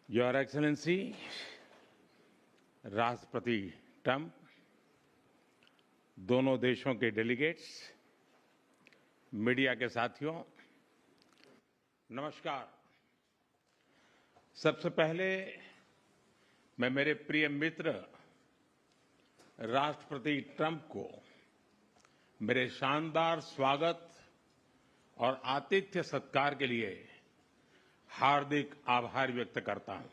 Your excellency राष्ट्रपति Trump, दोनों देशों के डेलीगेट्स, मीडिया के साथियों, नमस्कार। सबसे पहले मैं मेरे प्रिय मित्र राष्ट्रपति ट्रंप को मेरे शानदार स्वागत और आतिथ्य सत्कार के लिए हार्दिक आभार व्यक्त करता हूं।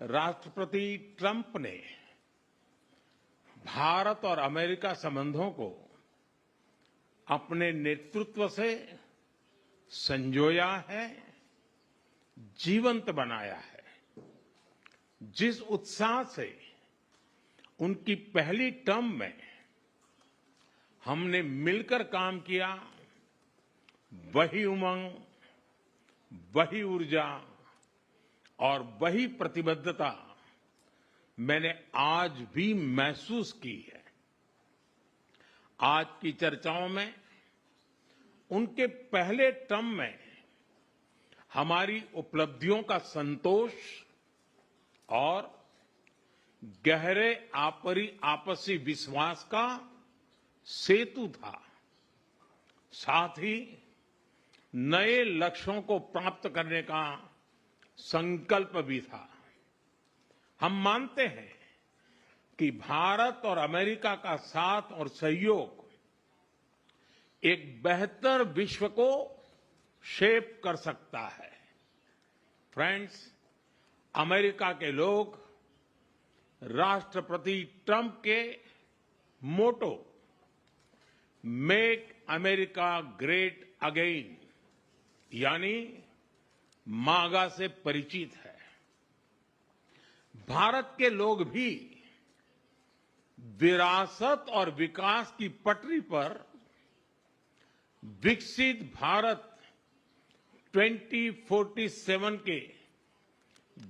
राष्ट्रपति ट्रंप ने भारत और अमेरिका संबंधों को अपने नेतृत्व से संजोया है, जीवंत बनाया है। जिस उत्साह से उनकी पहली टर्म में हमने मिलकर काम किया, वही उमंग, वही ऊर्जा और वही प्रतिबद्धता मैंने आज भी महसूस की है। आज की चर्चाओं में उनके पहले टर्म में हमारी उपलब्धियों का संतोष और गहरे आपसी विश्वास का सेतु था। साथ ही नए लक्ष्यों को प्राप्त करने का संकल्प भी था। हम मानते हैं कि भारत और अमेरिका का साथ और सहयोग एक बेहतर विश्व को शेप कर सकता है। फ्रेंड्स, अमेरिका के लोग राष्ट्रपति ट्रंप के मोटो मेक अमेरिका ग्रेट अगेन यानी मागा से परिचित है। भारत के लोग भी विरासत और विकास की पटरी पर विकसित भारत 2047 के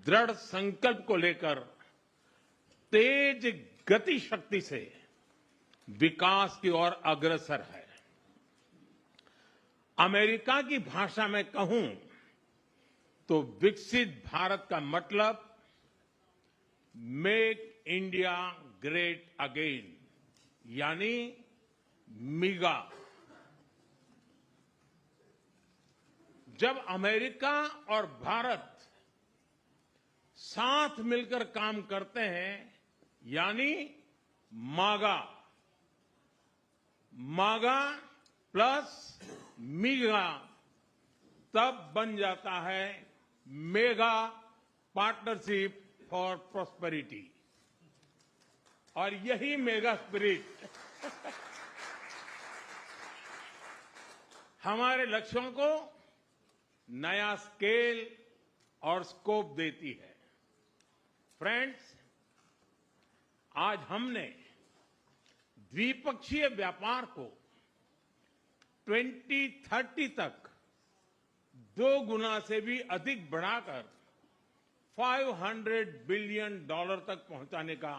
दृढ़ संकल्प को लेकर तेज गति शक्ति से विकास की ओर अग्रसर है। अमेरिका की भाषा में कहूं तो विकसित भारत का मतलब मेक इंडिया ग्रेट अगेन यानी मिगा। जब अमेरिका और भारत साथ मिलकर काम करते हैं यानी मागा, मागा प्लस मिगा, तब बन जाता है मेगा पार्टनरशिप फॉर प्रॉस्पेरिटी। और यही मेगा स्पिरिट हमारे लक्ष्यों को नया स्केल और स्कोप देती है। फ्रेंड्स, आज हमने द्विपक्षीय व्यापार को 2030 तक 2 गुना से भी अधिक बढ़ाकर $500 बिलियन तक पहुंचाने का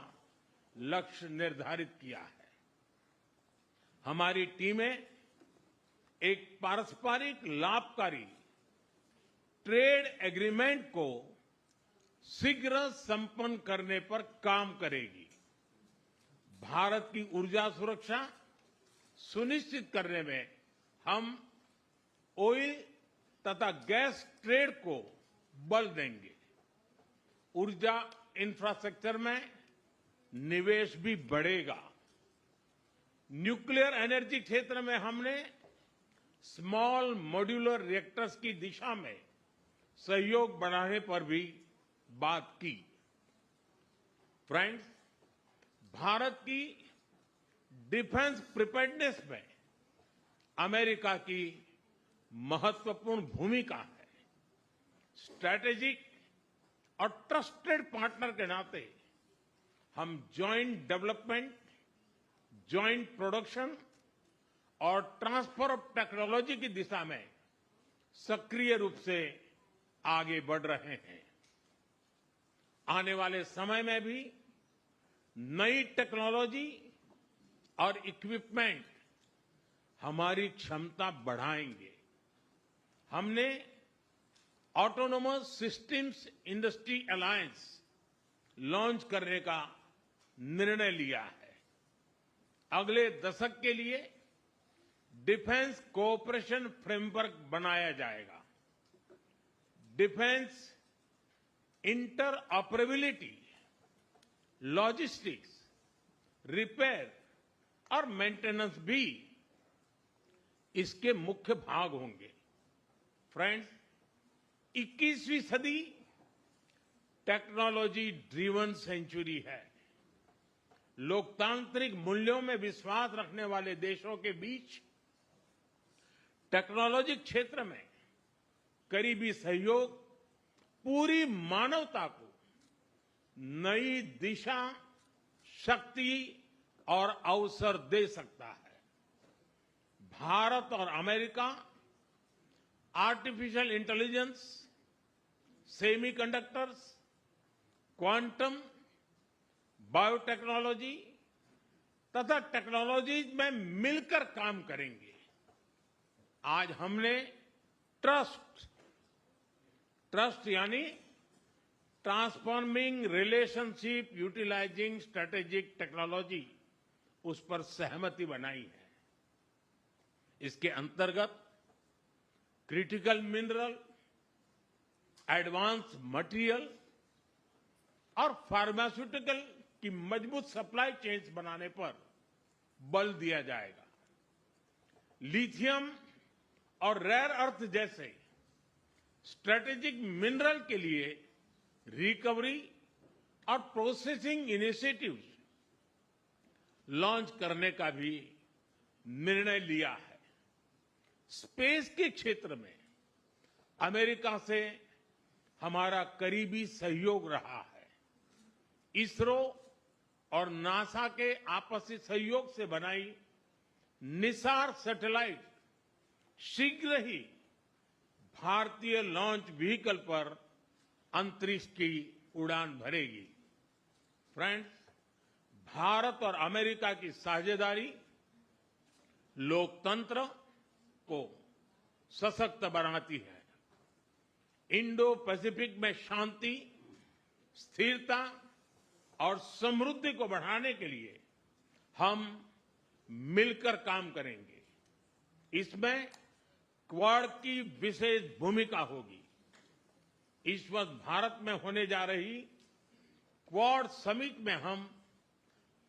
लक्ष्य निर्धारित किया है। हमारी टीमें एक पारस्परिक लाभकारी ट्रेड एग्रीमेंट को शीघ्र संपन्न करने पर काम करेगी। भारत की ऊर्जा सुरक्षा सुनिश्चित करने में हम ऑयल तथा गैस ट्रेड को बल देंगे। ऊर्जा इंफ्रास्ट्रक्चर में निवेश भी बढ़ेगा। न्यूक्लियर एनर्जी क्षेत्र में हमने स्मॉल मॉड्यूलर रिएक्टर्स की दिशा में सहयोग बढ़ाने पर भी बात की। फ्रेंड्स, भारत की डिफेंस प्रिपेयर्डनेस में अमेरिका की महत्वपूर्ण भूमिका है। स्ट्रैटेजिक और ट्रस्टेड पार्टनर के नाते हम जॉइंट डेवलपमेंट, जॉइंट प्रोडक्शन और ट्रांसफर ऑफ टेक्नोलॉजी की दिशा में सक्रिय रूप से आगे बढ़ रहे हैं। आने वाले समय में भी नई टेक्नोलॉजी और इक्विपमेंट हमारी क्षमता बढ़ाएंगे। हमने autonomous systems industry alliance launch करने का निर्णय लिया है। अगले दशक के लिए डिफेंस कोऑपरेशन फ्रेमवर्क बनाया जाएगा। डिफेंस इंटरऑपरेबिलिटी, लॉजिस्टिक्स, रिपेयर और मेंटेनेंस भी इसके मुख्य भाग होंगे। फ्रेंड्स, 21वीं सदी टेक्नोलॉजी ड्रिवन सेंचुरी है। लोकतांत्रिक मूल्यों में विश्वास रखने वाले देशों के बीच टेक्नोलॉजी क्षेत्र में करीबी सहयोग पूरी मानवता को नई दिशा, शक्ति और अवसर दे सकता है। भारत और America artificial intelligence, semiconductors, quantum, biotechnology तथा टेक्नोलॉजीज में मिलकर काम करेंगे। आज हमने ट्रस्ट यानी transforming relationship utilising strategic technology, उस पर सहमति बनाई है। इसके अंतर्गत क्रिटिकल मिनरल, एडवांस मटेरियल और फार्मास्यूटिकल की मजबूत सप्लाई चेन्स बनाने पर बल दिया जाएगा। लिथियम और रेयर अर्थ जैसे स्ट्रेटेजिक मिनरल के लिए रिकवरी और प्रोसेसिंग इनिशिएटिव्स लॉन्च करने का भी निर्णय लिया है। स्पेस के क्षेत्र में अमेरिका से हमारा करीबी सहयोग रहा है। इसरो और नासा के आपसी सहयोग से बनाई निसार सैटेलाइट शीघ्र ही भारतीय लॉन्च व्हीकल पर अंतरिक्ष की उड़ान भरेगी। फ्रेंड्स, भारत और अमेरिका की साझेदारी लोकतंत्र को सशक्त बनाती है। इंडो पैसिफिक में शांति, स्थिरता और समृद्धि को बढ़ाने के लिए हम मिलकर काम करेंगे। इसमें क्वाड की विशेष भूमिका होगी। इस वर्ष भारत में होने जा रही क्वाड समिट में हम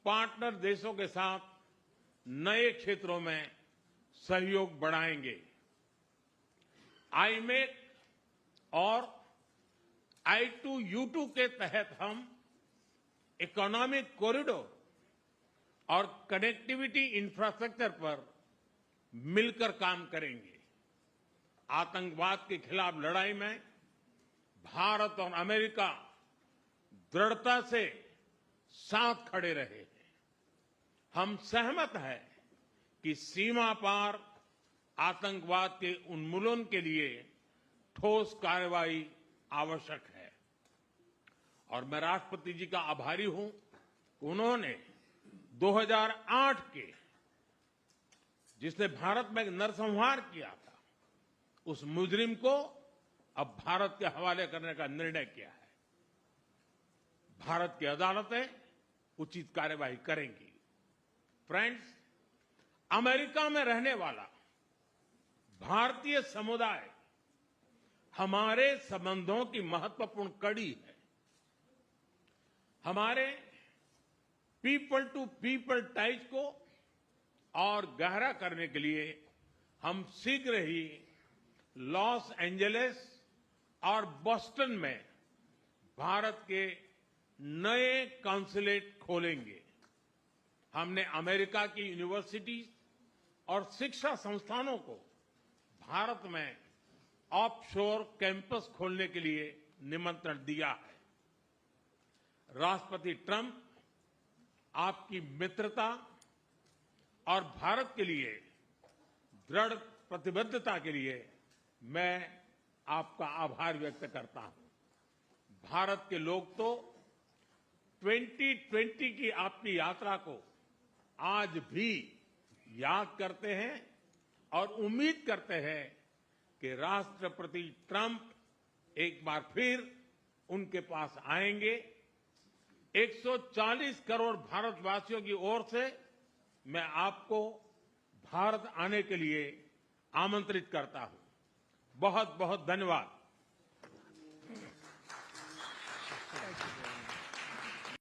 पार्टनर देशों के साथ नए क्षेत्रों में सहयोग बढ़ाएंगे। आईमेक और I2U2 के तहत हम इकोनॉमिक कॉरिडोर और कनेक्टिविटी इंफ्रास्ट्रक्चर पर मिलकर काम करेंगे। आतंकवाद के खिलाफ लड़ाई में भारत और अमेरिका दृढ़ता से साथ खड़े रहे हैं। हम सहमत हैं कि सीमा पार आतंकवाद के उन्मूलन के लिए ठोस कार्रवाई आवश्यक है। और मैं राष्ट्रपति जी का आभारी हूं, उन्होंने 2008 के जिसने भारत में नरसंहार किया था, उस मुजरिम को अब भारत के हवाले करने का निर्णय किया है। भारत की अदालतें उचित कार्यवाही करेंगी। फ्रेंड्स, अमेरिका में रहने वाला भारतीय समुदाय हमारे संबंधों की महत्वपूर्ण कड़ी है। हमारे पीपल टू पीपल टाइज को और गहरा करने के लिए हम शीघ्र ही लॉस एंजलिस और बोस्टन में भारत के नए कॉन्सुलेट खोलेंगे। हमने अमेरिका की यूनिवर्सिटीज और शिक्षा संस्थानों को भारत में ऑफशोर कैंपस खोलने के लिए निमंत्रण दिया है। राष्ट्रपति ट्रंप आपकी मित्रता और भारत के लिए दृढ़ प्रतिबद्धता के लिए मैं आपका आभार व्यक्त करता हूं। भारत के लोग तो 2020 की आपकी यात्रा को आज भी याद करते हैं और उम्मीद करते हैं कि राष्ट्रपति ट्रंप एक बार फिर उनके पास आएंगे। 140 करोड़ भारतवासियों की ओर से मैं आपको भारत आने के लिए आमंत्रित करता हूं। बहुत बहुत धन्यवाद।